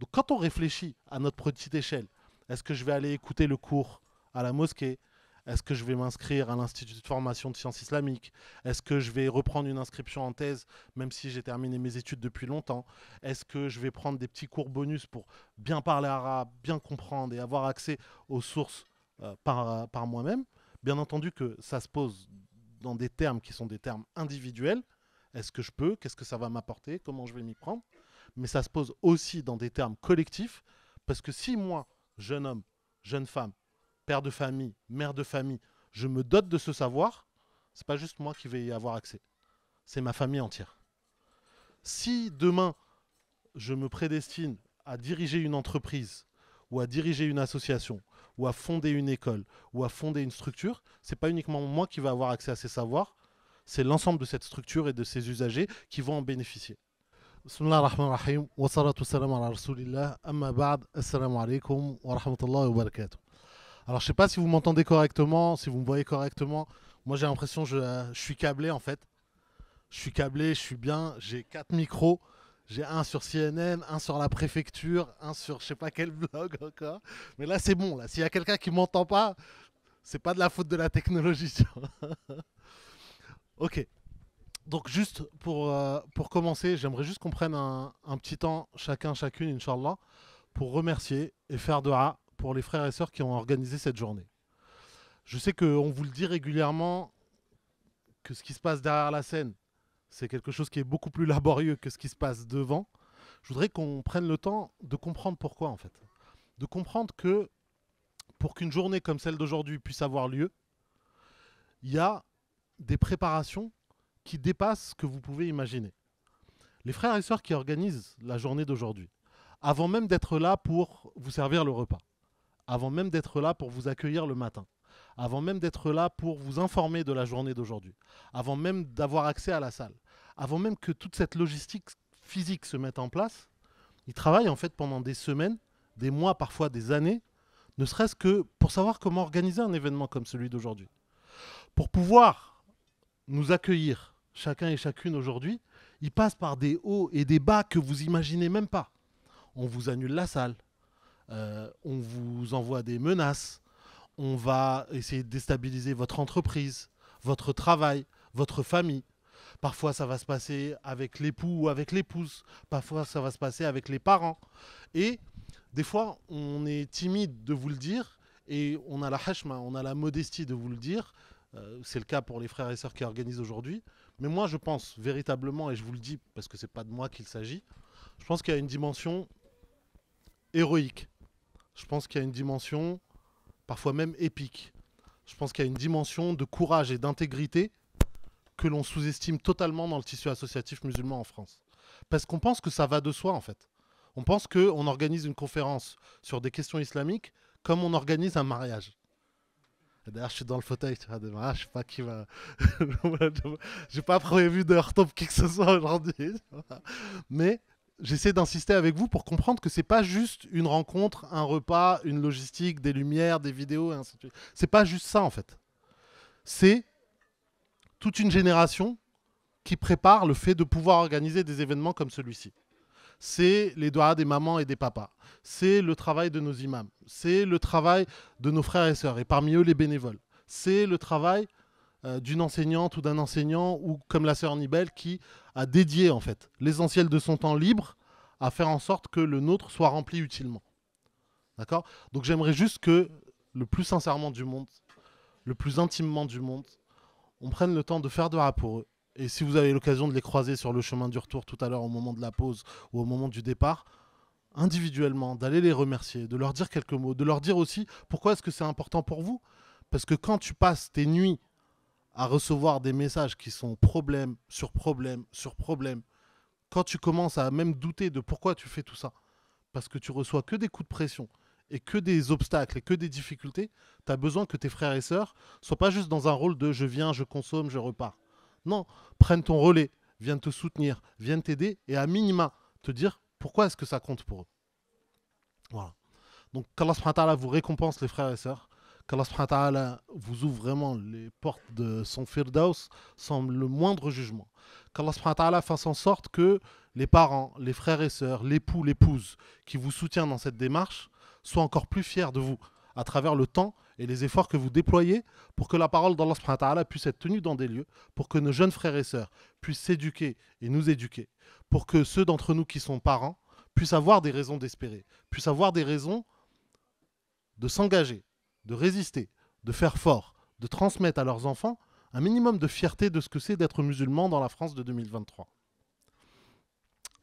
Donc quand on réfléchit à notre petite échelle, est-ce que je vais aller écouter le cours à la mosquée? Est-ce que je vais m'inscrire à l'Institut de formation de sciences islamiques? Est-ce que je vais reprendre une inscription en thèse, même si j'ai terminé mes études depuis longtemps? Est-ce que je vais prendre des petits cours bonus pour bien parler arabe, bien comprendre et avoir accès aux sources par moi-même? Bien entendu que ça se pose dans des termes qui sont des termes individuels. Est-ce que je peux? Qu'est-ce que ça va m'apporter? Comment je vais m'y prendre? Mais ça se pose aussi dans des termes collectifs, parce que si moi, jeune homme, jeune femme, père de famille, mère de famille, je me dote de ce savoir, c'est pas juste moi qui vais y avoir accès, c'est ma famille entière. Si demain, je me prédestine à diriger une entreprise, ou à diriger une association, ou à fonder une école, ou à fonder une structure, c'est pas uniquement moi qui vais avoir accès à ces savoirs, c'est l'ensemble de cette structure et de ses usagers qui vont en bénéficier. Bismillah ar-Rahman ar-Rahim, wa salatu salam ala rasulillah, amma ba'd, assalamu alaikum wa rahmatullahi wa barakatuh. Alors je sais pas si vous m'entendez correctement, si vous me voyez correctement. Moi j'ai l'impression que je suis câblé en fait. Je suis câblé, je suis bien. J'ai quatre micros. J'ai un sur CNN, un sur la préfecture, un sur je sais pas quel blog encore. Mais là c'est bon. Là, s'il y a quelqu'un qui m'entend pas, c'est pas de la faute de la technologie. Ok. Donc juste pour commencer, j'aimerais juste qu'on prenne un petit temps chacun, chacune, Inch'Allah, pour remercier et faire dua pour les frères et sœurs qui ont organisé cette journée. Je sais qu'on vous le dit régulièrement que ce qui se passe derrière la scène, c'est quelque chose qui est beaucoup plus laborieux que ce qui se passe devant. Je voudrais qu'on prenne le temps de comprendre pourquoi en fait. De comprendre que pour qu'une journée comme celle d'aujourd'hui puisse avoir lieu, il y a des préparations qui dépassent ce que vous pouvez imaginer. Les frères et sœurs qui organisent la journée d'aujourd'hui, avant même d'être là pour vous servir le repas, avant même d'être là pour vous accueillir le matin, avant même d'être là pour vous informer de la journée d'aujourd'hui, avant même d'avoir accès à la salle, avant même que toute cette logistique physique se mette en place, ils travaillent en fait pendant des semaines, des mois, parfois des années, ne serait-ce que pour savoir comment organiser un événement comme celui d'aujourd'hui. Pour pouvoir nous accueillir, chacun et chacune aujourd'hui, ils passent par des hauts et des bas que vous imaginez même pas. On vous annule la salle, on vous envoie des menaces, on va essayer de déstabiliser votre entreprise, votre travail, votre famille. Parfois, ça va se passer avec l'époux ou avec l'épouse. Parfois, ça va se passer avec les parents. Et des fois, on est timide de vous le dire et on a la hashma, on a la modestie de vous le dire. C'est le cas pour les frères et sœurs qui organisent aujourd'hui. Mais moi, je pense véritablement, et je vous le dis parce que c'est pas de moi qu'il s'agit, je pense qu'il y a une dimension héroïque. Je pense qu'il y a une dimension parfois même épique. Je pense qu'il y a une dimension de courage et d'intégrité que l'on sous-estime totalement dans le tissu associatif musulman en France. Parce qu'on pense que ça va de soi en fait. On pense qu'on organise une conférence sur des questions islamiques comme on organise un mariage. D'ailleurs, je suis dans le fauteuil, tu vois, de mariage, je sais pas qui va. J'ai pas prévu de retop qui que ce soit aujourd'hui. Mais j'essaie d'insister avec vous pour comprendre que c'est pas juste une rencontre, un repas, une logistique, des lumières, des vidéos, et ainsi de suite. C'est pas juste ça en fait. C'est toute une génération qui prépare le fait de pouvoir organiser des événements comme celui-ci. C'est les doigts des mamans et des papas. C'est le travail de nos imams. C'est le travail de nos frères et sœurs, et parmi eux les bénévoles. C'est le travail d'une enseignante ou d'un enseignant, ou comme la sœur Nibel, qui a dédié en fait l'essentiel de son temps libre à faire en sorte que le nôtre soit rempli utilement. D'accord? Donc j'aimerais juste que, le plus sincèrement du monde, le plus intimement du monde, on prenne le temps de faire de rap pour eux. Et si vous avez l'occasion de les croiser sur le chemin du retour tout à l'heure au moment de la pause ou au moment du départ, individuellement, d'aller les remercier, de leur dire quelques mots, de leur dire aussi pourquoi est-ce que c'est important pour vous. Parce que quand tu passes tes nuits à recevoir des messages qui sont problème sur problème sur problème, quand tu commences à même douter de pourquoi tu fais tout ça, parce que tu reçois que des coups de pression et que des obstacles et que des difficultés, tu as besoin que tes frères et sœurs soient pas juste dans un rôle de je viens, je consomme, je repars. Non, prennent ton relais, viennent te soutenir, viennent t'aider et à minima te dire pourquoi est-ce que ça compte pour eux. Voilà. Donc qu'Allah subhanahu wa ta'ala vous récompense les frères et sœurs, qu'Allah subhanahu wa ta'ala vous ouvre vraiment les portes de son firdaus sans le moindre jugement. Qu'Allah subhanahu wa ta'ala fasse en sorte que les parents, les frères et sœurs, l'époux, l'épouse qui vous soutient dans cette démarche soient encore plus fiers de vous à travers le temps et les efforts que vous déployez pour que la parole d'Allah subhanahu wa ta'ala puisse être tenue dans des lieux, pour que nos jeunes frères et sœurs puissent s'éduquer et nous éduquer, pour que ceux d'entre nous qui sont parents puissent avoir des raisons d'espérer, puissent avoir des raisons de s'engager, de résister, de faire fort, de transmettre à leurs enfants un minimum de fierté de ce que c'est d'être musulman dans la France de 2023.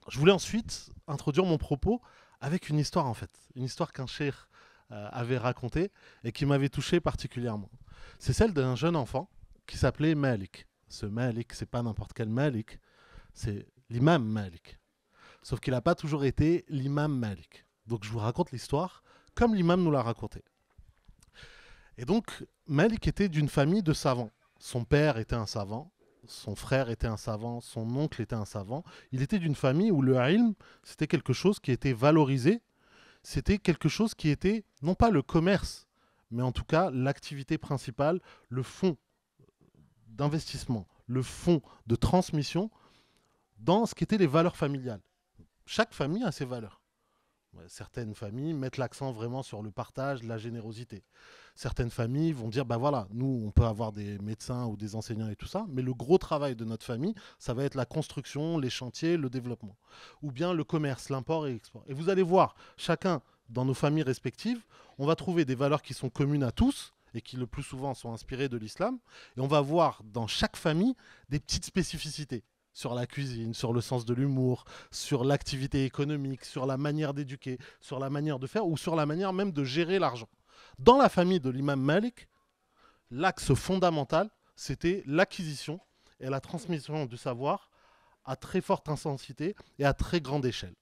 Je voulais ensuite introduire mon propos avec une histoire en fait, une histoire qu'un cheikh avait racontée et qui m'avait touché particulièrement. C'est celle d'un jeune enfant qui s'appelait Malik. Ce Malik, c'est pas n'importe quel Malik, c'est l'imam Malik. Sauf qu'il n'a pas toujours été l'imam Malik. Donc je vous raconte l'histoire comme l'imam nous l'a raconté. Et donc Malik était d'une famille de savants. Son père était un savant, son frère était un savant, son oncle était un savant. Il était d'une famille où le ilm, c'était quelque chose qui était valorisé, c'était quelque chose qui était, non pas le commerce, mais en tout cas l'activité principale, le fonds d'investissement, le fonds de transmission dans ce qui étaient les valeurs familiales. Chaque famille a ses valeurs. Certaines familles mettent l'accent vraiment sur le partage, la générosité. Certaines familles vont dire, bah voilà, nous, on peut avoir des médecins ou des enseignants et tout ça, mais le gros travail de notre famille, ça va être la construction, les chantiers, le développement. Ou bien le commerce, l'import et l'export. Et vous allez voir, chacun dans nos familles respectives, on va trouver des valeurs qui sont communes à tous et qui le plus souvent sont inspirées de l'islam. Et on va voir dans chaque famille des petites spécificités sur la cuisine, sur le sens de l'humour, sur l'activité économique, sur la manière d'éduquer, sur la manière de faire ou sur la manière même de gérer l'argent. Dans la famille de l'imam Malik, l'axe fondamental, c'était l'acquisition et la transmission du savoir à très forte intensité et à très grande échelle.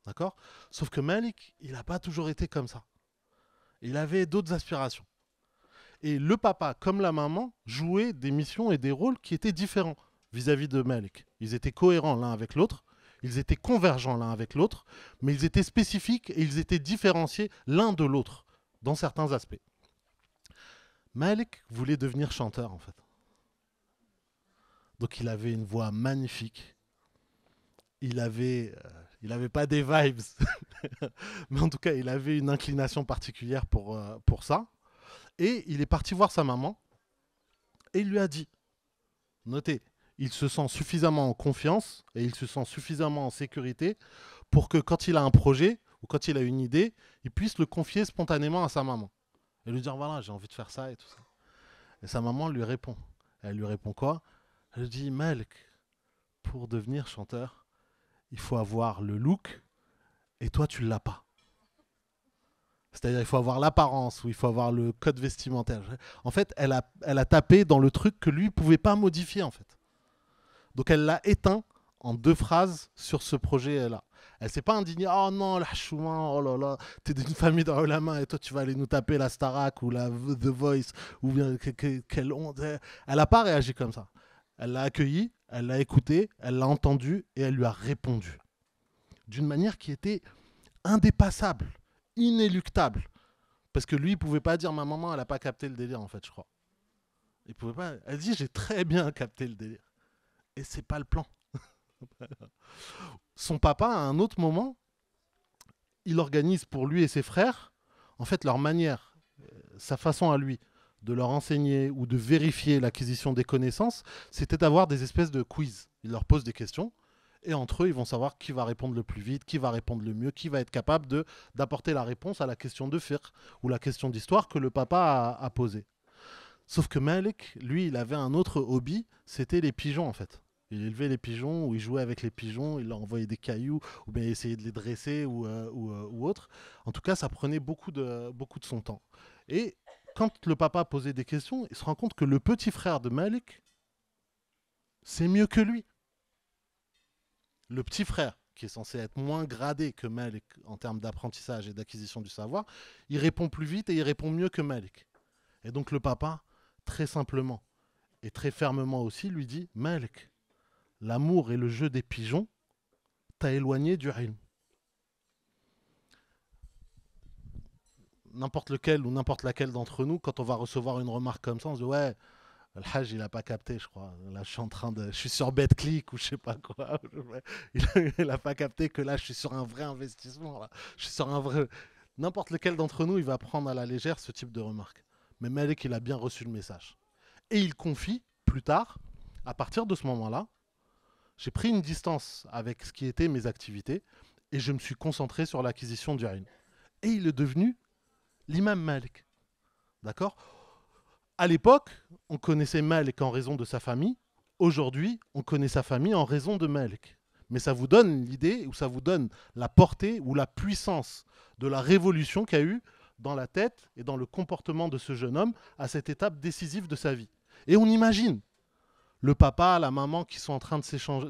D'accord ? Sauf que Malik, il n'a pas toujours été comme ça. Il avait d'autres aspirations. Et le papa, comme la maman, jouaient des missions et des rôles qui étaient différents vis-à-vis de Malik. Ils étaient cohérents l'un avec l'autre, ils étaient convergents l'un avec l'autre, mais ils étaient spécifiques et ils étaient différenciés l'un de l'autre dans certains aspects. Malik voulait devenir chanteur en fait. Donc il avait une voix magnifique. Il avait pas des vibes, mais en tout cas il avait une inclination particulière pour ça. Et il est parti voir sa maman et il lui a dit, notez, il se sent suffisamment en confiance et il se sent suffisamment en sécurité pour que quand il a un projet ou quand il a une idée, il puisse le confier spontanément à sa maman. Et lui dire, voilà, j'ai envie de faire ça et tout ça. Et sa maman lui répond. Elle lui répond quoi? Elle lui dit, Malik, pour devenir chanteur, il faut avoir le look et toi, tu l'as pas. C'est-à-dire il faut avoir l'apparence ou il faut avoir le code vestimentaire. En fait, elle a tapé dans le truc que lui ne pouvait pas modifier en fait. Donc elle l'a éteint en 2 phrases sur ce projet-là. Elle s'est pas indignée, oh non, la chouma, oh là là, t'es d'une famille d'ulama et toi tu vas aller nous taper la Starac ou la The Voice ou bien quelle honte. Elle n'a pas réagi comme ça. Elle l'a accueilli, elle l'a écouté, elle l'a entendu et elle lui a répondu. D'une manière qui était indépassable, inéluctable. Parce que lui, il pouvait pas dire, ma maman, elle a pas capté le délire en fait, je crois. Il pouvait pas. Elle dit, j'ai très bien capté le délire. Et c'est pas le plan. Son papa, à un autre moment, il organise pour lui et ses frères, en fait, leur manière, sa façon à lui de leur enseigner ou de vérifier l'acquisition des connaissances, c'était d'avoir des espèces de quiz. Il leur pose des questions et entre eux, ils vont savoir qui va répondre le plus vite, qui va répondre le mieux, qui va être capable d'apporter la réponse à la question de fiqh ou la question d'histoire que le papa a posée. Sauf que Malik, lui, il avait un autre hobby, c'était les pigeons en fait. Il élevait les pigeons, ou il jouait avec les pigeons, il leur envoyait des cailloux, ou bien essayait de les dresser, ou autre. En tout cas, ça prenait beaucoup de son temps. Et quand le papa posait des questions, il se rend compte que le petit frère de Malik, c'est mieux que lui. Le petit frère, qui est censé être moins gradé que Malik en termes d'apprentissage et d'acquisition du savoir, il répond plus vite et il répond mieux que Malik. Et donc le papa, très simplement et très fermement aussi, lui dit, Malik, l'amour et le jeu des pigeons t'a éloigné du ilm. N'importe lequel ou n'importe laquelle d'entre nous, quand on va recevoir une remarque comme ça, on se dit ouais, Le Hajj, il a pas capté, je crois. Là, je suis sur BetClick ou je sais pas quoi. Il a pas capté que là, je suis sur un vrai investissement. Là. Je suis sur un vrai. N'importe lequel d'entre nous, il va prendre à la légère ce type de remarque. Mais Malik, il a bien reçu le message. Et il confie plus tard, à partir de ce moment-là, j'ai pris une distance avec ce qui était mes activités et je me suis concentré sur l'acquisition du ilm. Et il est devenu l'imam Malik. D'accord. À l'époque, on connaissait Malik en raison de sa famille. Aujourd'hui, on connaît sa famille en raison de Malik. Mais ça vous donne l'idée, ou ça vous donne la portée ou la puissance de la révolution qu'il y a eu dans la tête et dans le comportement de ce jeune homme à cette étape décisive de sa vie. Et on imagine le papa, la maman qui sont en train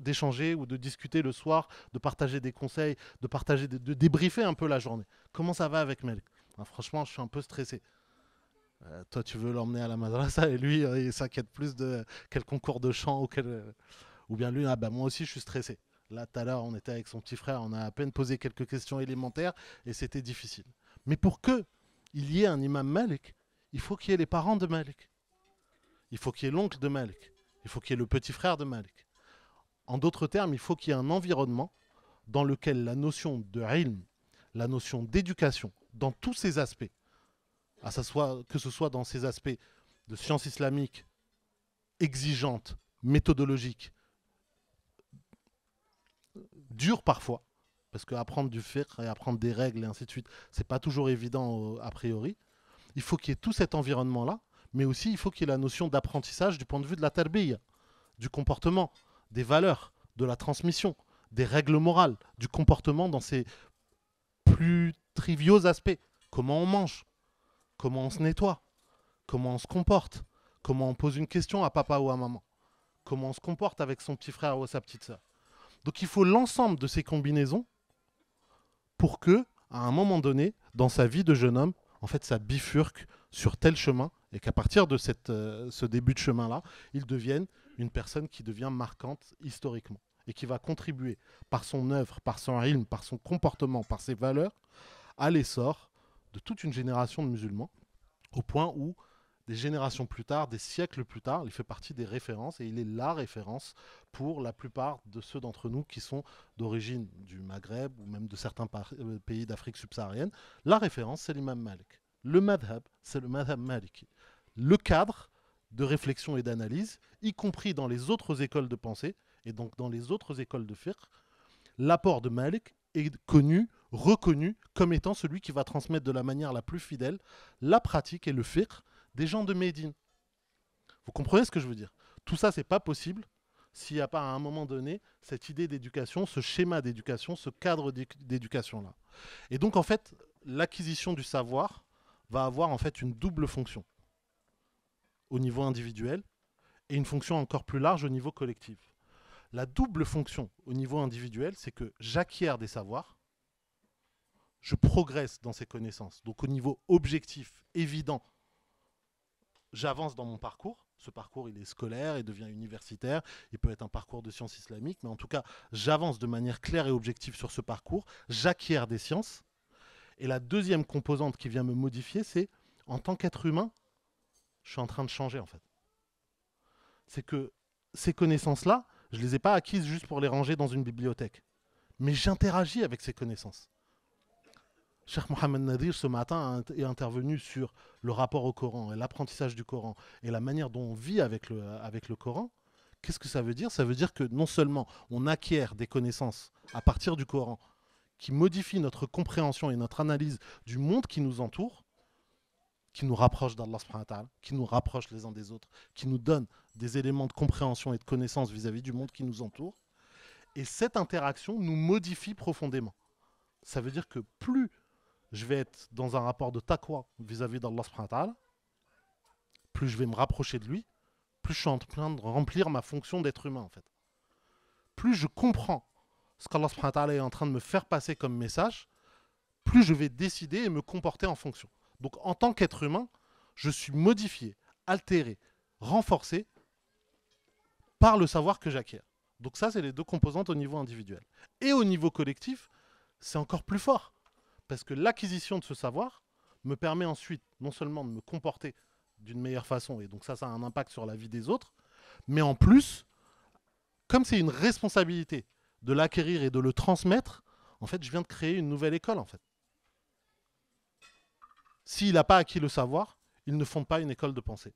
d'échanger ou de discuter le soir, de partager des conseils, de débriefer un peu la journée. Comment ça va avec Malik? Franchement, je suis un peu stressé. Toi, tu veux l'emmener à la madrasa et lui, il s'inquiète plus de quel concours de chant ou bien lui, ah bah moi aussi, je suis stressé. Là, tout à l'heure, on était avec son petit frère, on a à peine posé quelques questions élémentaires et c'était difficile. Mais pour que il y ait un imam Malik, il faut qu'il y ait les parents de Malik. Il faut qu'il y ait l'oncle de Malik. Il faut qu'il y ait le petit frère de Malik. En d'autres termes, il faut qu'il y ait un environnement dans lequel la notion de ilm, la notion d'éducation, dans tous ses aspects, que ce soit dans ses aspects de science islamique, exigeante, méthodologique, dure parfois, parce qu'apprendre du fiqh et apprendre des règles et ainsi de suite, c'est pas toujours évident a priori. Il faut qu'il y ait tout cet environnement-là, mais aussi il faut qu'il y ait la notion d'apprentissage du point de vue de la tarbiyya, du comportement, des valeurs, de la transmission, des règles morales, du comportement dans ses plus triviaux aspects. Comment on mange, comment on se nettoie, comment on se comporte, comment on pose une question à papa ou à maman, comment on se comporte avec son petit frère ou sa petite sœur. Donc il faut l'ensemble de ces combinaisons pour que, à un moment donné, dans sa vie de jeune homme, en fait, ça bifurque sur tel chemin et qu'à partir de ce début de chemin-là, il devienne une personne qui devient marquante historiquement et qui va contribuer par son œuvre, par son ilm, par son comportement, par ses valeurs, à l'essor de toute une génération de musulmans, au point où des générations plus tard, des siècles plus tard, il fait partie des références et il est la référence pour la plupart de ceux d'entre nous qui sont d'origine du Maghreb ou même de certains pays d'Afrique subsaharienne. La référence, c'est l'imam Malik. Le madhab, c'est le madhab maliki. Le cadre de réflexion et d'analyse, y compris dans les autres écoles de pensée et donc dans les autres écoles de fiqh, l'apport de Malik est connu, reconnu comme étant celui qui va transmettre de la manière la plus fidèle la pratique et le fiqh des gens de Médine. Vous comprenez ce que je veux dire? Tout ça, c'est pas possible s'il n'y a pas à un moment donné cette idée d'éducation, ce schéma d'éducation, ce cadre d'éducation-là. Et donc, en fait, l'acquisition du savoir va avoir en fait une double fonction au niveau individuel et une fonction encore plus large au niveau collectif. La double fonction au niveau individuel, c'est que j'acquiers des savoirs, je progresse dans ces connaissances. Donc au niveau objectif, évident, j'avance dans mon parcours. Ce parcours, il est scolaire, il devient universitaire, il peut être un parcours de sciences islamiques, mais en tout cas, j'avance de manière claire et objective sur ce parcours, j'acquiers des sciences. Et la deuxième composante qui vient me modifier, c'est en tant qu'être humain, je suis en train de changer en fait. C'est que ces connaissances-là, je ne les ai pas acquises juste pour les ranger dans une bibliothèque, mais j'interagis avec ces connaissances. Cheikh Mohamed Nadir, ce matin, est intervenu sur le rapport au Coran et l'apprentissage du Coran et la manière dont on vit avec le Coran. Qu'est-ce que ça veut dire? Ça veut dire que non seulement on acquiert des connaissances à partir du Coran qui modifient notre compréhension et notre analyse du monde qui nous entoure, qui nous rapproche d'Allah subhanahu wa ta'ala, qui nous rapproche les uns des autres, qui nous donne des éléments de compréhension et de connaissance vis-à-vis du monde qui nous entoure. Et cette interaction nous modifie profondément. Ça veut dire que plus je vais être dans un rapport de taqwa vis-à-vis d'Allah subhanahu wa ta'ala, plus je vais me rapprocher de lui, plus je suis en train de remplir ma fonction d'être humain en fait. Plus je comprends ce qu'Allah subhanahu wa ta'ala est en train de me faire passer comme message, plus je vais décider et me comporter en fonction. Donc en tant qu'être humain, je suis modifié, altéré, renforcé par le savoir que j'acquiers. Donc ça, c'est les deux composantes au niveau individuel. Et au niveau collectif, c'est encore plus fort. Parce que l'acquisition de ce savoir me permet ensuite non seulement de me comporter d'une meilleure façon. Et donc ça a un impact sur la vie des autres. Mais en plus, comme c'est une responsabilité de l'acquérir et de le transmettre, en fait, je viens de créer une nouvelle école, en fait. S'il n'a pas acquis le savoir, il ne fonde pas une école de pensée.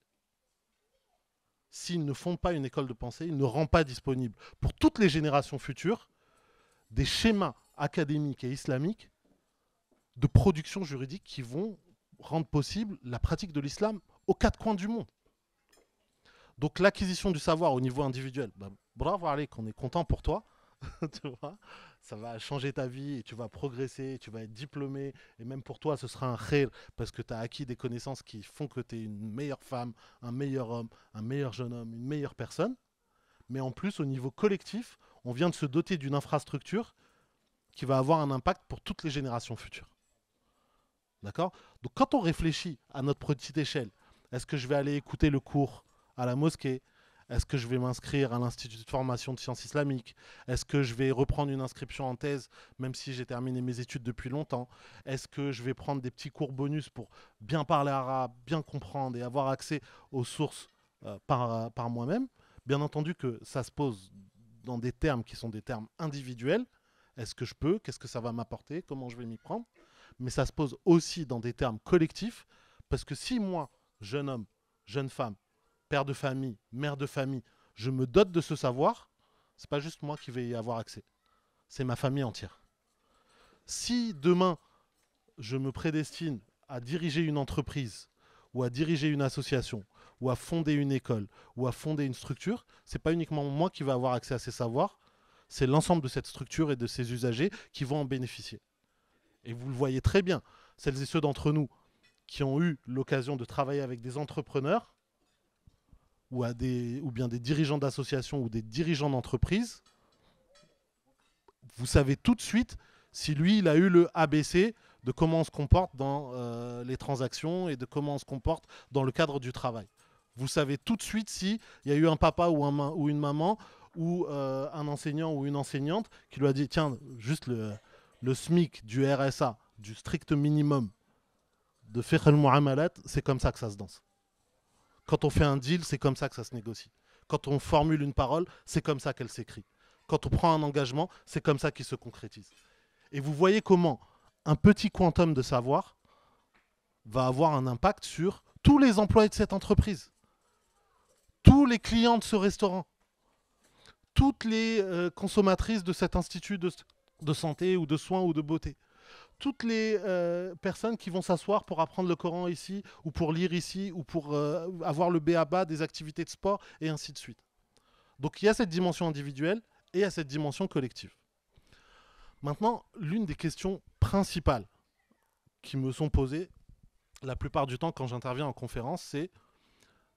S'il ne fonde pas une école de pensée, il ne rend pas disponible pour toutes les générations futures des schémas académiques et islamiques de production juridique qui vont rendre possible la pratique de l'islam aux quatre coins du monde. Donc l'acquisition du savoir au niveau individuel, bah, bravo Alek, on est content pour toi. Tu vois, ça va changer ta vie et tu vas progresser, tu vas être diplômé et même pour toi ce sera un khair parce que tu as acquis des connaissances qui font que tu es une meilleure femme, un meilleur homme, un meilleur jeune homme, une meilleure personne. Mais en plus au niveau collectif, on vient de se doter d'une infrastructure qui va avoir un impact pour toutes les générations futures. D'accord? Donc quand on réfléchit à notre petite échelle, est-ce que je vais aller écouter le cours à la mosquée? Est-ce que je vais m'inscrire à l'Institut de formation de sciences islamiques? Est-ce que je vais reprendre une inscription en thèse, même si j'ai terminé mes études depuis longtemps? Est-ce que je vais prendre des petits cours bonus pour bien parler arabe, bien comprendre et avoir accès aux sources par moi-même? Bien entendu que ça se pose dans des termes qui sont des termes individuels. Est-ce que je peux? Qu'est-ce que ça va m'apporter? Comment je vais m'y prendre? Mais ça se pose aussi dans des termes collectifs, parce que si moi, jeune homme, jeune femme, père de famille, mère de famille, je me dote de ce savoir, c'est pas juste moi qui vais y avoir accès, c'est ma famille entière. Si demain, je me prédestine à diriger une entreprise, ou à diriger une association, ou à fonder une école, ou à fonder une structure, c'est pas uniquement moi qui vais avoir accès à ces savoirs, c'est l'ensemble de cette structure et de ses usagers qui vont en bénéficier. Et vous le voyez très bien, celles et ceux d'entre nous qui ont eu l'occasion de travailler avec des entrepreneurs ou bien des dirigeants d'associations ou des dirigeants d'entreprises, vous savez tout de suite si lui, il a eu le ABC de comment on se comporte dans les transactions et de comment on se comporte dans le cadre du travail. Vous savez tout de suite s'il y a eu un papa ou une maman ou un enseignant ou une enseignante qui lui a dit tiens, juste le SMIC du RSA, du strict minimum de fiqh al-mu'amalat, c'est comme ça que ça se danse. Quand on fait un deal, c'est comme ça que ça se négocie. Quand on formule une parole, c'est comme ça qu'elle s'écrit. Quand on prend un engagement, c'est comme ça qu'il se concrétise. Et vous voyez comment un petit quantum de savoir va avoir un impact sur tous les employés de cette entreprise, tous les clients de ce restaurant, toutes les consommatrices de cet institut de santé ou de soins ou de beauté, toutes les personnes qui vont s'asseoir pour apprendre le Coran ici, ou pour lire ici, ou pour avoir le b.a.-ba des activités de sport, et ainsi de suite. Donc il y a cette dimension individuelle et il y a cette dimension collective. Maintenant, l'une des questions principales qui me sont posées la plupart du temps quand j'interviens en conférence, c'est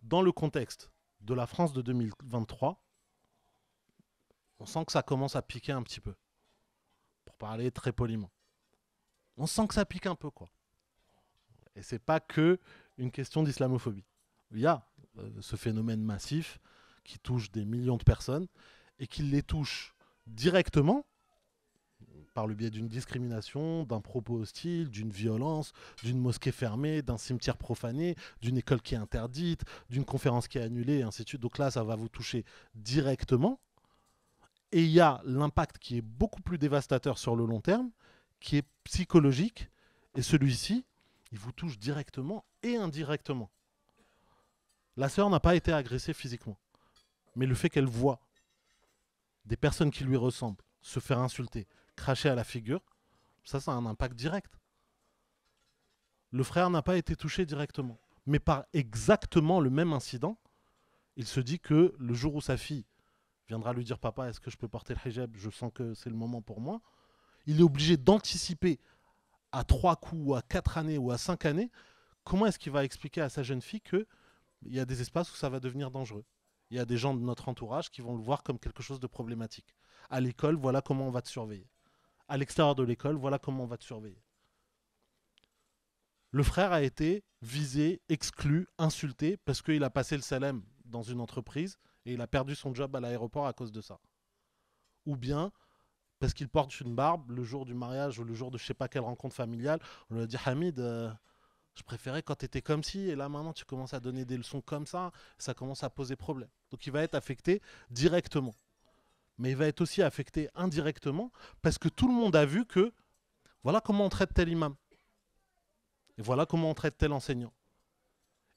dans le contexte de la France de 2023, on sent que ça commence à piquer un petit peu, pour parler très poliment. On sent que ça pique un peu, quoi. Et c'est pas que une question d'islamophobie. Il y a ce phénomène massif qui touche des millions de personnes et qui les touche directement par le biais d'une discrimination, d'un propos hostile, d'une violence, d'une mosquée fermée, d'un cimetière profané, d'une école qui est interdite, d'une conférence qui est annulée, et ainsi de suite. Donc là, ça va vous toucher directement. Et il y a l'impact qui est beaucoup plus dévastateur sur le long terme, qui est psychologique, et celui-ci, il vous touche directement et indirectement. La sœur n'a pas été agressée physiquement, mais le fait qu'elle voit des personnes qui lui ressemblent se faire insulter, cracher à la figure, ça a un impact direct. Le frère n'a pas été touché directement, mais par exactement le même incident, il se dit que le jour où sa fille viendra lui dire papa, est-ce que je peux porter le hijab, je sens que c'est le moment pour moi, il est obligé d'anticiper à 3 coups, ou à 4 années, ou à 5 années, comment est-ce qu'il va expliquer à sa jeune fille qu'il y a des espaces où ça va devenir dangereux. Il y a des gens de notre entourage qui vont le voir comme quelque chose de problématique. À l'école, voilà comment on va te surveiller. À l'extérieur de l'école, voilà comment on va te surveiller. Le frère a été visé, exclu, insulté parce qu'il a passé le salem dans une entreprise et il a perdu son job à l'aéroport à cause de ça. Ou bien parce qu'il porte une barbe le jour du mariage ou le jour de je sais pas quelle rencontre familiale, on lui a dit Hamid, Je préférais quand tu étais comme ci, et là maintenant tu commences à donner des leçons comme ça commence à poser problème. Donc il va être affecté directement. Mais il va être aussi affecté indirectement parce que tout le monde a vu que voilà comment on traite tel imam. Et voilà comment on traite tel enseignant.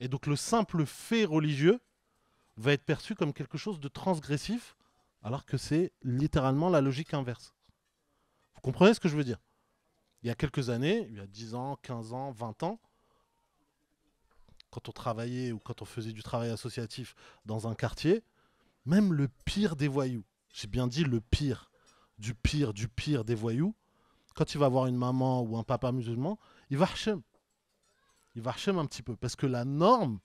Et donc le simple fait religieux va être perçu comme quelque chose de transgressif, alors que c'est littéralement la logique inverse. Vous comprenez ce que je veux dire? Il y a quelques années, il y a 10 ans, 15 ans, 20 ans, quand on travaillait ou quand on faisait du travail associatif dans un quartier, même le pire des voyous, j'ai bien dit le du pire des voyous, quand il va voir une maman ou un papa musulman, il va hachem. Il va hachem un petit peu. Parce que la norme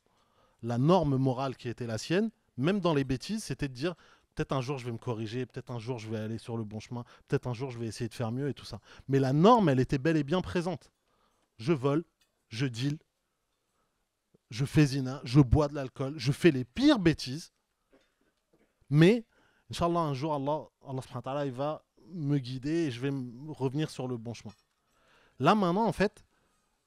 morale qui était la sienne, même dans les bêtises, c'était de dire peut-être un jour je vais me corriger, peut-être un jour je vais aller sur le bon chemin, peut-être un jour je vais essayer de faire mieux et tout ça. Mais la norme, elle était bel et bien présente. Je vole, je deal, je fais zina, je bois de l'alcool, je fais les pires bêtises, mais Inch'Allah, un jour, Allah subhanahu wa ta'ala, il va me guider et je vais revenir sur le bon chemin. Là, maintenant, en fait,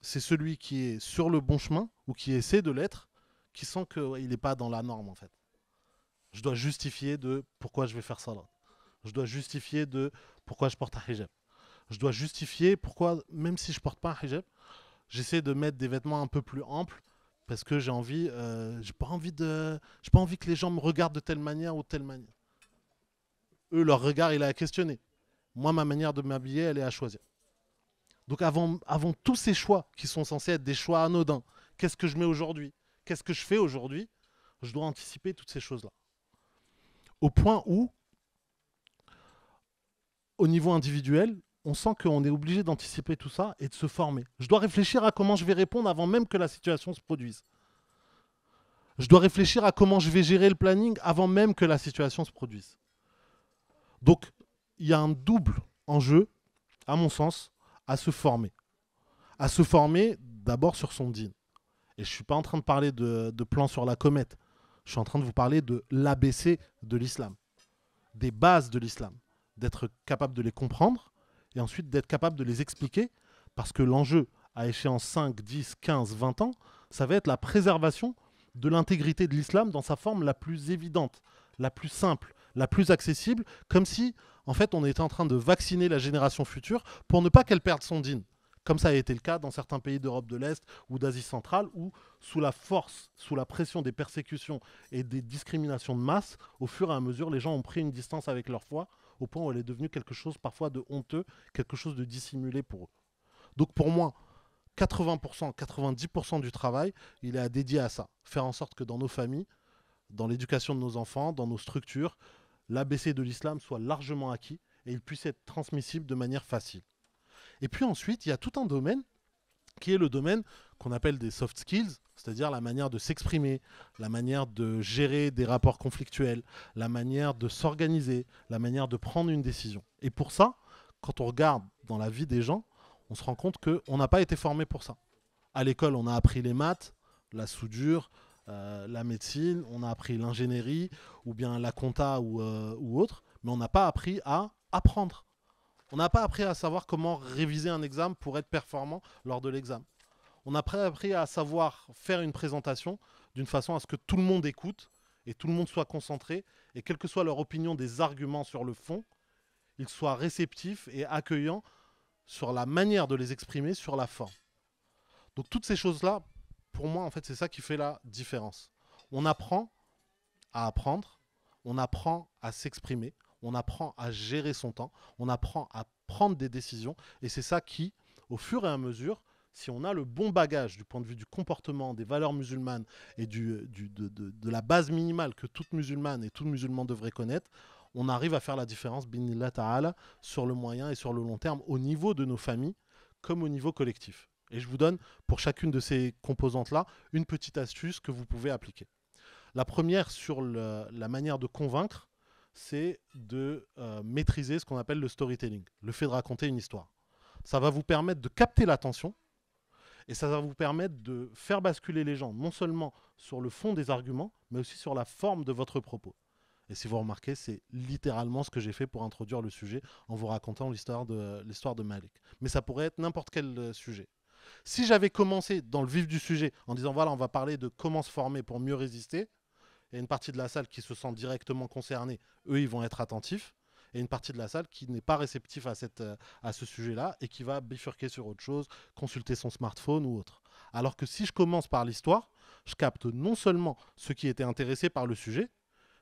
c'est celui qui est sur le bon chemin ou qui essaie de l'être qui sent qu'il n'est pas dans la norme, en fait. Je dois justifier de pourquoi je vais faire salat. Je dois justifier de pourquoi je porte un hijab. Je dois justifier pourquoi, même si je porte pas un hijab, j'essaie de mettre des vêtements un peu plus amples parce que j'ai pas envie que les gens me regardent de telle manière ou de telle manière. Eux, leur regard, il est à questionner. Moi, ma manière de m'habiller, elle est à choisir. Donc avant tous ces choix qui sont censés être des choix anodins, qu'est-ce que je mets aujourd'hui? Qu'est-ce que je fais aujourd'hui? Je dois anticiper toutes ces choses-là. Au point où, au niveau individuel, on sent qu'on est obligé d'anticiper tout ça et de se former. Je dois réfléchir à comment je vais répondre avant même que la situation se produise. Je dois réfléchir à comment je vais gérer le planning avant même que la situation se produise. Donc, il y a un double enjeu, à mon sens, à se former. À se former d'abord sur son dîn. Et je ne suis pas en train de parler de plan sur la comète. Je suis en train de vous parler de l'ABC de l'islam, des bases de l'islam, d'être capable de les comprendre et ensuite d'être capable de les expliquer parce que l'enjeu à échéance 5, 10, 15, 20 ans, ça va être la préservation de l'intégrité de l'islam dans sa forme la plus évidente, la plus simple, la plus accessible, comme si en fait on était en train de vacciner la génération future pour ne pas qu'elle perde son dîn. Comme ça a été le cas dans certains pays d'Europe de l'Est ou d'Asie centrale, où sous la force, sous la pression des persécutions et des discriminations de masse, au fur et à mesure, les gens ont pris une distance avec leur foi, au point où elle est devenue quelque chose parfois de honteux, quelque chose de dissimulé pour eux. Donc pour moi, 80%, 90% du travail, il est à dédier à ça. Faire en sorte que dans nos familles, dans l'éducation de nos enfants, dans nos structures, l'ABC de l'islam soit largement acquis et il puisse être transmissible de manière facile. Et puis ensuite, il y a tout un domaine qui est le domaine qu'on appelle des soft skills, c'est-à-dire la manière de s'exprimer, la manière de gérer des rapports conflictuels, la manière de s'organiser, la manière de prendre une décision. Et pour ça, quand on regarde dans la vie des gens, on se rend compte qu'on n'a pas été formé pour ça. À l'école, on a appris les maths, la soudure, la médecine, on a appris l'ingénierie ou bien la compta ou autre, mais on n'a pas appris à apprendre. On n'a pas appris à savoir comment réviser un examen pour être performant lors de l'examen. On n'a pas appris à savoir faire une présentation d'une façon à ce que tout le monde écoute et tout le monde soit concentré et quelle que soit leur opinion des arguments sur le fond, ils soient réceptifs et accueillants sur la manière de les exprimer, sur la forme. Donc toutes ces choses-là, pour moi, en fait, c'est ça qui fait la différence. On apprend à apprendre, on apprend à s'exprimer, on apprend à gérer son temps, on apprend à prendre des décisions. Et c'est ça qui, au fur et à mesure, si on a le bon bagage du point de vue du comportement, des valeurs musulmanes et de la base minimale que toute musulmane et tout musulman devrait connaître, on arrive à faire la différence, binillah ta'ala, sur le moyen et sur le long terme, au niveau de nos familles comme au niveau collectif. Et je vous donne, pour chacune de ces composantes-là, une petite astuce que vous pouvez appliquer. La première sur la manière de convaincre, c'est de maîtriser ce qu'on appelle le storytelling, le fait de raconter une histoire. Ça va vous permettre de capter l'attention et ça va vous permettre de faire basculer les gens non seulement sur le fond des arguments, mais aussi sur la forme de votre propos. Et si vous remarquez, c'est littéralement ce que j'ai fait pour introduire le sujet en vous racontant l'histoire de Malik. Mais ça pourrait être n'importe quel sujet. Si j'avais commencé dans le vif du sujet en disant voilà, on va parler de comment se former pour mieux résister, il y a une partie de la salle qui se sent directement concernée, eux, ils vont être attentifs. Et une partie de la salle qui n'est pas réceptif à ce sujet-là et qui va bifurquer sur autre chose, consulter son smartphone ou autre. Alors que si je commence par l'histoire, je capte non seulement ceux qui étaient intéressés par le sujet,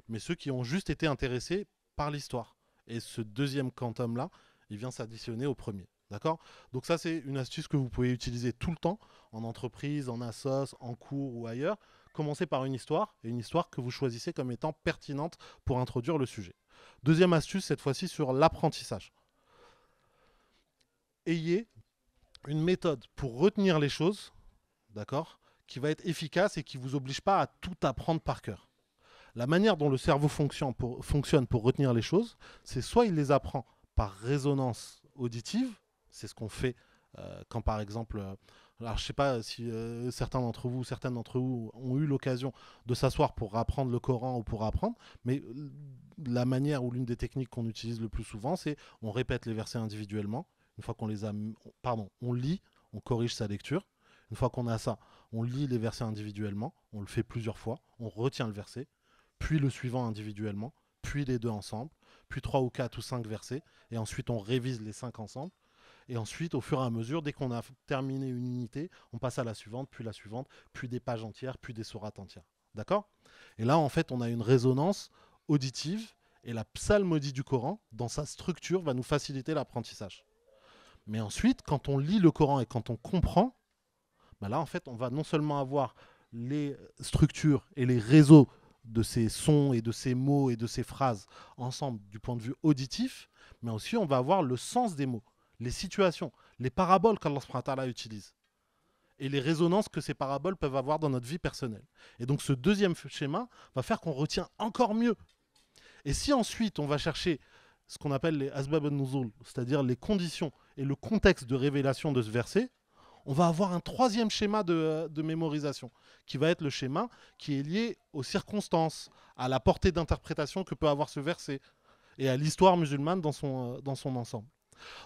mais ceux qui ont juste été intéressés par l'histoire. Et ce deuxième quantum-là, il vient s'additionner au premier. D'accord? Donc ça, c'est une astuce que vous pouvez utiliser tout le temps, en entreprise, en assos, en cours ou ailleurs. Commencez par une histoire, et une histoire que vous choisissez comme étant pertinente pour introduire le sujet. Deuxième astuce, cette fois-ci sur l'apprentissage. Ayez une méthode pour retenir les choses, d'accord, qui va être efficace et qui ne vous oblige pas à tout apprendre par cœur. La manière dont le cerveau fonctionne pour retenir les choses, c'est soit il les apprend par résonance auditive, c'est ce qu'on fait quand par exemple, alors je ne sais pas si certains d'entre vous, certaines d'entre vous ont eu l'occasion de s'asseoir pour apprendre le Coran ou pour apprendre, mais la manière ou l'une des techniques qu'on utilise le plus souvent, c'est on répète les versets individuellement. Une fois qu'on les a, pardon, on lit, on corrige sa lecture. Une fois qu'on a ça, on lit les versets individuellement, on le fait plusieurs fois, on retient le verset, puis le suivant individuellement, puis les deux ensemble, puis 3 ou 4 ou 5 versets, et ensuite on révise les 5 ensemble. Et ensuite, au fur et à mesure, dès qu'on a terminé une unité, on passe à la suivante, puis des pages entières, puis des sourates entières. D'accord? Et là, en fait, on a une résonance auditive, et la psalmodie du Coran, dans sa structure, va nous faciliter l'apprentissage. Mais ensuite, quand on lit le Coran et quand on comprend, bah là, en fait, on va non seulement avoir les structures et les réseaux de ces sons et de ces mots et de ces phrases ensemble du point de vue auditif, mais aussi on va avoir le sens des mots, les situations, les paraboles qu'Allah utilise et les résonances que ces paraboles peuvent avoir dans notre vie personnelle. Et donc ce deuxième schéma va faire qu'on retient encore mieux. Et si ensuite on va chercher ce qu'on appelle les asbab al-nuzul, c'est-à-dire les conditions et le contexte de révélation de ce verset, on va avoir un troisième schéma de mémorisation, qui va être le schéma qui est lié aux circonstances, à la portée d'interprétation que peut avoir ce verset, et à l'histoire musulmane dans son ensemble.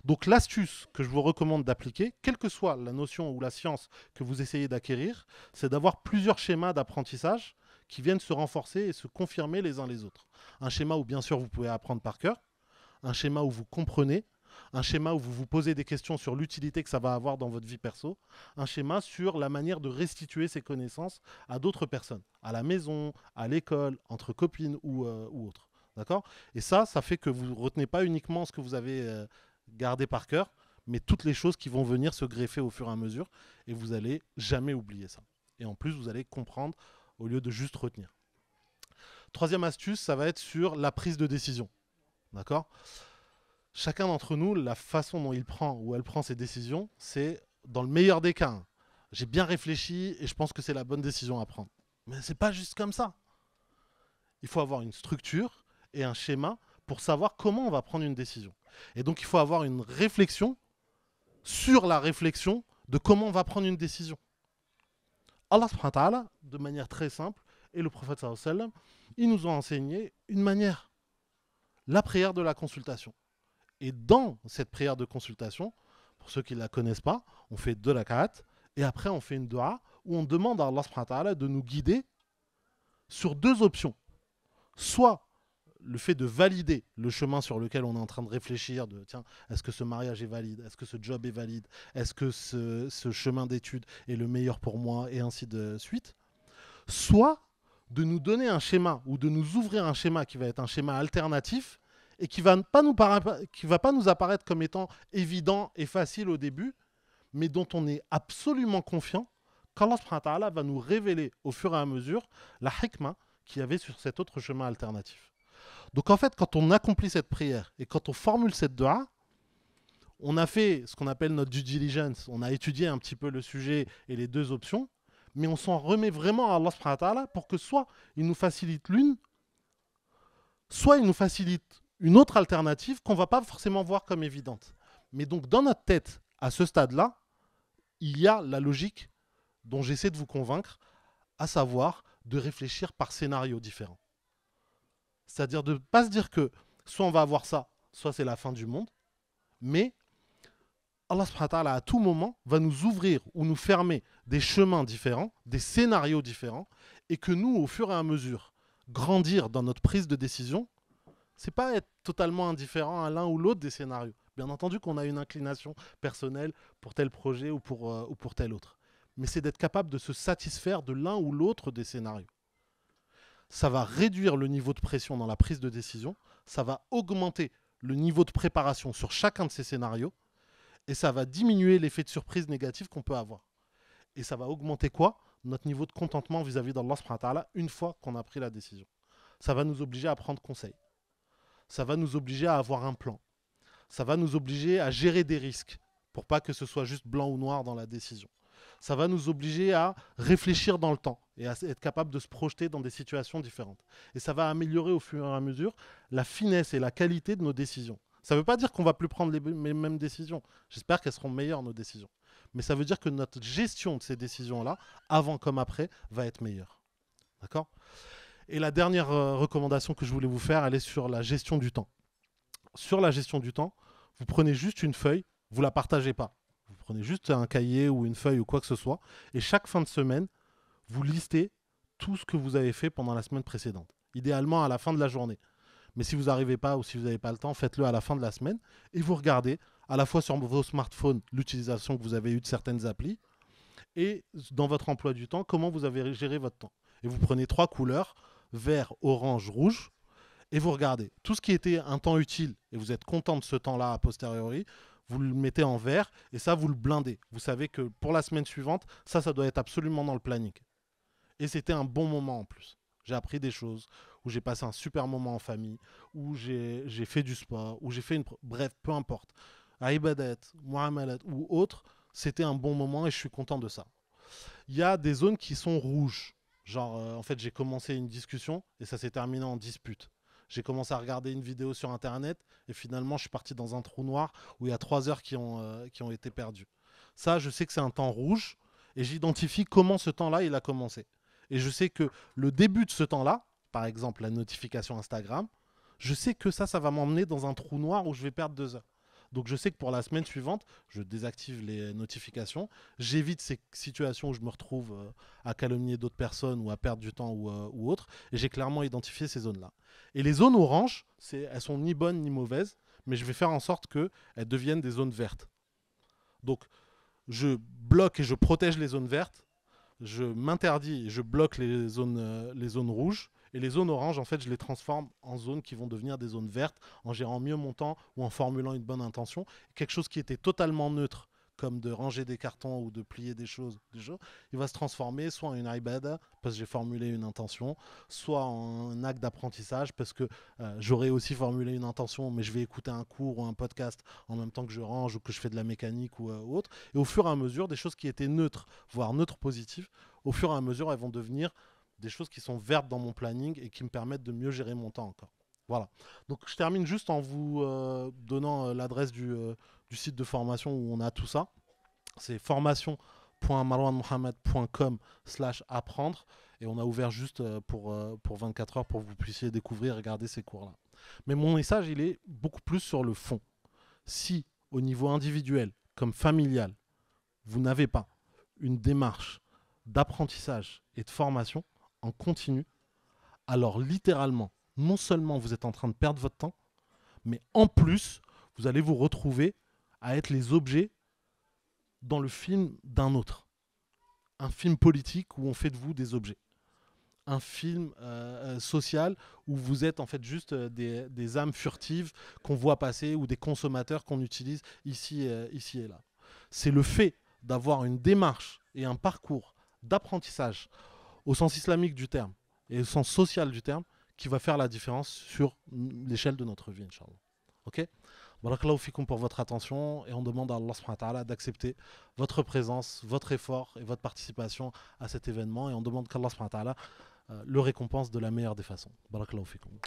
Donc l'astuce que je vous recommande d'appliquer, quelle que soit la notion ou la science que vous essayez d'acquérir, c'est d'avoir plusieurs schémas d'apprentissage qui viennent se renforcer et se confirmer les uns les autres. Un schéma où bien sûr vous pouvez apprendre par cœur, un schéma où vous comprenez, un schéma où vous vous posez des questions sur l'utilité que ça va avoir dans votre vie perso, un schéma sur la manière de restituer ces connaissances à d'autres personnes, à la maison, à l'école, entre copines ou autres. D'accord? Et ça fait que vous ne retenez pas uniquement ce que vous avez gardé par cœur, mais toutes les choses qui vont venir se greffer au fur et à mesure, et vous n'allez jamais oublier ça. Et en plus, vous allez comprendre au lieu de juste retenir. Troisième astuce, ça va être sur la prise de décision. D'accord? Chacun d'entre nous, la façon dont il prend ou elle prend ses décisions, c'est dans le meilleur des cas. J'ai bien réfléchi et je pense que c'est la bonne décision à prendre. Mais c'est pas juste comme ça. Il faut avoir une structure et un schéma pour savoir comment on va prendre une décision. Et donc il faut avoir une réflexion sur la réflexion de comment on va prendre une décision. Allah subhanahu wa ta'ala, de manière très simple, et le prophète sallallahu alayhi wa sallam, ils nous ont enseigné une manière, la prière de la consultation. Et dans cette prière de consultation, pour ceux qui ne la connaissent pas, on fait 2 rak'at et après on fait une dua où on demande à Allah subhanahu wa ta'ala de nous guider sur 2 options. Soit le fait de valider le chemin sur lequel on est en train de réfléchir, de tiens, est-ce que ce mariage est valide, est-ce que ce job est valide, est-ce que ce chemin d'études est le meilleur pour moi, et ainsi de suite. Soit de nous donner un schéma ou de nous ouvrir un schéma qui va être un schéma alternatif et qui va pas nous apparaître comme étant évident et facile au début, mais dont on est absolument confiant qu'Allah subhanahu wa ta'ala va nous révéler au fur et à mesure la hikmah qu'il y avait sur cet autre chemin alternatif. Donc en fait, quand on accomplit cette prière et quand on formule cette dua, on a fait ce qu'on appelle notre due diligence, on a étudié un petit peu le sujet et les 2 options, mais on s'en remet vraiment à Allah subhanahu wa ta'ala pour que soit il nous facilite l'une, soit il nous facilite une autre alternative qu'on ne va pas forcément voir comme évidente. Mais donc dans notre tête, à ce stade-là, il y a la logique dont j'essaie de vous convaincre, à savoir de réfléchir par scénarios différents. C'est-à-dire de ne pas se dire que soit on va avoir ça, soit c'est la fin du monde, mais Allah subhanahu wa ta'ala, à tout moment, va nous ouvrir ou nous fermer des chemins différents, des scénarios différents, et que nous, au fur et à mesure, grandir dans notre prise de décision, c'est pas être totalement indifférent à l'un ou l'autre des scénarios. Bien entendu qu'on a une inclination personnelle pour tel projet ou pour tel autre. Mais c'est d'être capable de se satisfaire de l'un ou l'autre des scénarios. Ça va réduire le niveau de pression dans la prise de décision, ça va augmenter le niveau de préparation sur chacun de ces scénarios, et ça va diminuer l'effet de surprise négatif qu'on peut avoir. Et ça va augmenter quoi? Notre niveau de contentement vis-à-vis d'Allah subhanahu wa ta'ala une fois qu'on a pris la décision. Ça va nous obliger à prendre conseil. Ça va nous obliger à avoir un plan. Ça va nous obliger à gérer des risques pour pas que ce soit juste blanc ou noir dans la décision. Ça va nous obliger à réfléchir dans le temps et à être capable de se projeter dans des situations différentes. Et ça va améliorer au fur et à mesure la finesse et la qualité de nos décisions. Ça ne veut pas dire qu'on va plus prendre les mêmes décisions. J'espère qu'elles seront meilleures, nos décisions. Mais ça veut dire que notre gestion de ces décisions-là, avant comme après, va être meilleure. D'accord? Et la dernière recommandation que je voulais vous faire, elle est sur la gestion du temps. Sur la gestion du temps, vous prenez juste une feuille, vous ne la partagez pas. Vous prenez juste un cahier ou une feuille ou quoi que ce soit, et chaque fin de semaine, vous listez tout ce que vous avez fait pendant la semaine précédente. Idéalement à la fin de la journée. Mais si vous n'arrivez pas ou si vous n'avez pas le temps, faites-le à la fin de la semaine et vous regardez à la fois sur vos smartphones l'utilisation que vous avez eue de certaines applis et dans votre emploi du temps, comment vous avez géré votre temps. Et vous prenez 3 couleurs, vert, orange, rouge, et vous regardez. Tout ce qui était un temps utile et vous êtes content de ce temps-là a posteriori, vous le mettez en vert et ça, vous le blindez. Vous savez que pour la semaine suivante, ça doit être absolument dans le planning. Et c'était un bon moment en plus. J'ai appris des choses, où j'ai passé un super moment en famille, où j'ai fait du sport, où j'ai fait une... Bref, peu importe. À Ibadat, Muamalat ou autre, c'était un bon moment et je suis content de ça. Il y a des zones qui sont rouges. Genre, en fait, j'ai commencé une discussion et ça s'est terminé en dispute. J'ai commencé à regarder une vidéo sur Internet et finalement, je suis parti dans un trou noir où il y a 3 heures qui ont été perdues. Ça, je sais que c'est un temps rouge et j'identifie comment ce temps-là, il a commencé. Et je sais que le début de ce temps-là, par exemple la notification Instagram, je sais que ça va m'emmener dans un trou noir où je vais perdre 2 heures. Donc je sais que pour la semaine suivante, je désactive les notifications, j'évite ces situations où je me retrouve à calomnier d'autres personnes ou à perdre du temps ou autre, et j'ai clairement identifié ces zones-là. Et les zones oranges, elles sont ni bonnes ni mauvaises, mais je vais faire en sorte qu'elles deviennent des zones vertes. Donc je bloque et je protège les zones vertes, je m'interdis et je bloque les zones rouges. Et les zones oranges, en fait, je les transforme en zones qui vont devenir des zones vertes en gérant mieux mon temps ou en formulant une bonne intention. Quelque chose qui était totalement neutre, comme de ranger des cartons ou de plier des choses, il va se transformer soit en une ibada, parce que j'ai formulé une intention, soit en un acte d'apprentissage, parce que j'aurais aussi formulé une intention, mais je vais écouter un cours ou un podcast en même temps que je range ou que je fais de la mécanique ou autre. Et au fur et à mesure, des choses qui étaient neutres, voire neutres positives, au fur et à mesure, elles vont devenir des choses qui sont vertes dans mon planning et qui me permettent de mieux gérer mon temps encore. Voilà. Donc je termine juste en vous donnant l'adresse du site de formation où on a tout ça. C'est formation.marwanmohamed.com/apprendre et on a ouvert juste pour 24 heures pour que vous puissiez découvrir et regarder ces cours-là. Mais mon message, il est beaucoup plus sur le fond. Si au niveau individuel comme familial, vous n'avez pas une démarche d'apprentissage et de formation en continu, alors littéralement, non seulement vous êtes en train de perdre votre temps, mais en plus, vous allez vous retrouver à être les objets dans le film d'un autre. Un film politique où on fait de vous des objets. Un film social où vous êtes en fait juste des âmes furtives qu'on voit passer ou des consommateurs qu'on utilise ici et là. C'est le fait d'avoir une démarche et un parcours d'apprentissage au sens islamique du terme et au sens social du terme qui va faire la différence sur l'échelle de notre vie, Inch'Allah. Ok? Barakallahu fikoum pour votre attention et on demande à Allah subhanahu wa ta'ala d'accepter votre présence, votre effort et votre participation à cet événement et on demande qu'Allah subhanahu wa ta'ala le récompense de la meilleure des façons. Barakallahu fikoum.